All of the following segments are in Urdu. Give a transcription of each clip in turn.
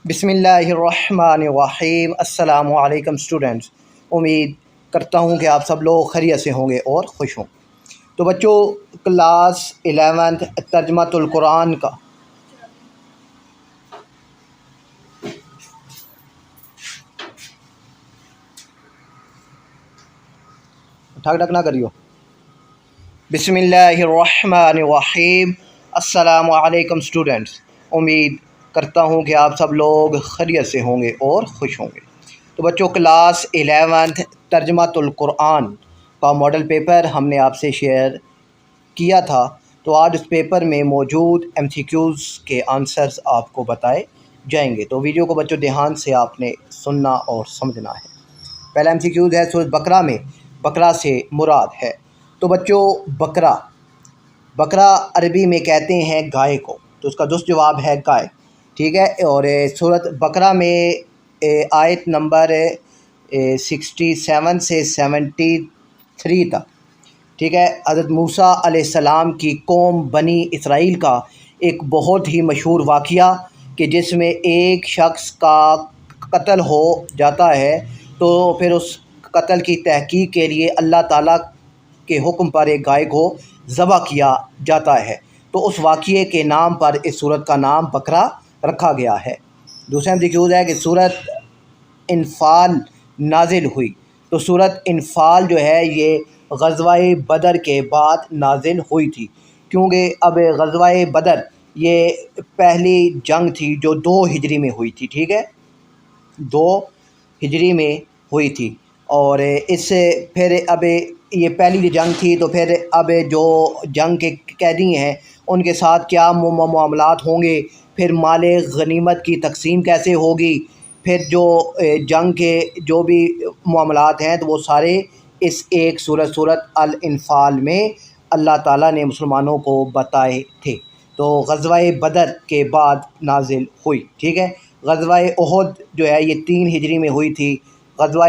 بسم اللہ الرحمن الرحیم۔ السلام علیکم اسٹوڈنٹس، امید کرتا ہوں کہ آپ سب لوگ خیریت سے ہوں گے اور خوش ہوں۔ تو بچوں، کلاس 11 ترجمۃ القرآن کا ٹھاک ٹھاک نہ کریو۔ بسم اللہ الرحمن الرحیم۔ السلام علیکم اسٹوڈنٹس، امید کرتا ہوں کہ آپ سب لوگ خیریت سے ہوں گے اور خوش ہوں گے۔ تو بچوں، کلاس 11 ترجمۃ القرآن کا ماڈل پیپر ہم نے آپ سے شیئر کیا تھا، تو آج اس پیپر میں موجود MCQs کے آنسرز آپ کو بتائے جائیں گے۔ تو ویڈیو کو بچوں دھیان سے آپ نے سننا اور سمجھنا ہے۔ پہلا MCQs ہے سورۃ بقرہ میں بقرہ سے مراد ہے۔ تو بچوں، بقرہ عربی میں کہتے ہیں گائے کو، تو اس کا درست جواب ہے گائے، ٹھیک ہے۔ اور سورۃ بقرہ میں آیت نمبر 67 سے 73 تک، ٹھیک ہے، حضرت موسیٰ علیہ السلام کی قوم بنی اسرائیل کا ایک بہت ہی مشہور واقعہ کہ جس میں ایک شخص کا قتل ہو جاتا ہے، تو پھر اس قتل کی تحقیق کے لیے اللہ تعالیٰ کے حکم پر ایک گائے کو ذبح کیا جاتا ہے، تو اس واقعے کے نام پر اس سورت کا نام بقرہ رکھا گیا ہے۔ دوسرا MCQ ہے کہ سورت انفال نازل ہوئی۔ تو سورت انفال جو ہے یہ غزوہ بدر کے بعد نازل ہوئی تھی، کیونکہ اب غزوہ بدر یہ پہلی جنگ تھی جو 2 ہجری میں ہوئی تھی، ٹھیک ہے، 2 ہجری میں ہوئی تھی۔ اور اس سے پھر اب یہ پہلی جنگ تھی، تو پھر اب جو جنگ کے قیدی ہیں ان کے ساتھ کیا معاملات ہوں گے، پھر مال غنیمت کی تقسیم کیسے ہوگی، پھر جو جنگ کے جو بھی معاملات ہیں تو وہ سارے اس ایک سورت الانفال میں اللہ تعالیٰ نے مسلمانوں کو بتائے تھے۔ تو غزوہ بدر کے بعد نازل ہوئی، ٹھیک ہے۔ غزوہ احد جو ہے یہ 3 ہجری میں ہوئی تھی۔ غزوہ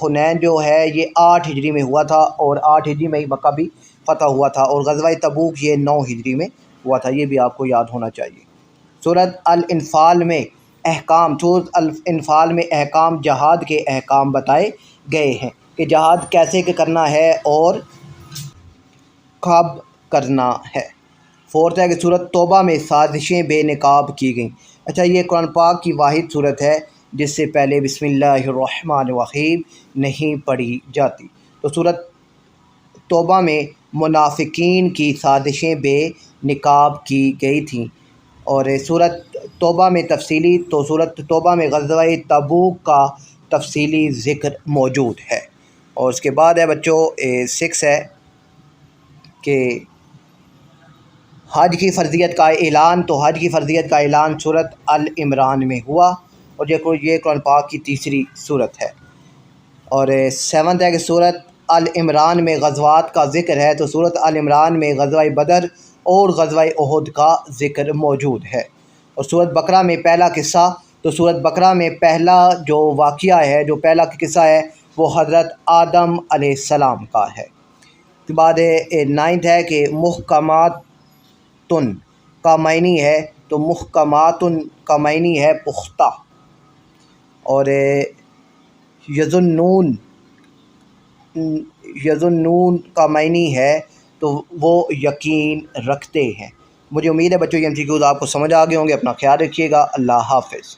حنین جو ہے یہ 8 ہجری میں ہوا تھا، اور 8 ہجری میں ہی مکہ بھی فتح ہوا تھا، اور غزوہ تبوک یہ 9 ہجری میں ہوا تھا، یہ بھی آپ کو یاد ہونا چاہیے۔ سورۃ الانفال میں احکام جہاد کے احکام بتائے گئے ہیں کہ جہاد کیسے کرنا ہے اور کب کرنا ہے۔ فورتھ ہے کہ سورۃ توبہ میں سازشیں بے نقاب کی گئیں۔ اچھا، یہ قرآن پاک کی واحد صورت ہے جس سے پہلے بسم اللہ الرحمن الرحیم نہیں پڑھی جاتی۔ تو سورۃ توبہ میں منافقین کی سازشیں بے نقاب کی گئی تھیں۔ اور سورۃ توبہ میں سورۃ توبہ میں غزوہ تبوک کا تفصیلی ذکر موجود ہے۔ اور اس کے بعد ہے بچوں 6 ہے کہ حج کی فرضیت کا اعلان۔ تو حج کی فرضیت کا اعلان سورۃ العمران میں ہوا، اور یہ قرآن پاک کی تیسری صورت ہے۔ اور 7 ہے کہ سورۃ العمران میں غزوات کا ذکر ہے۔ تو سورۃ العمران میں غزوہ بدر اور غزوہ احد کا ذکر موجود ہے۔ اور سورۃ بقرہ میں پہلا قصہ، تو سورۃ بقرہ میں پہلا جو واقعہ ہے، جو پہلا قصہ ہے وہ حضرت آدم علیہ السلام کا ہے۔ اس کے بعد 9 ہے کہ محکماتن کا معنی ہے، تو محکماتن کا معنی ہے پختہ۔ اور یظنون کا معنی ہے تو وہ یقین رکھتے ہیں۔ مجھے امید ہے بچوں یہ MCQs آپ کو سمجھ آ گئے ہوں گے۔ اپنا خیال رکھیے گا۔ اللہ حافظ۔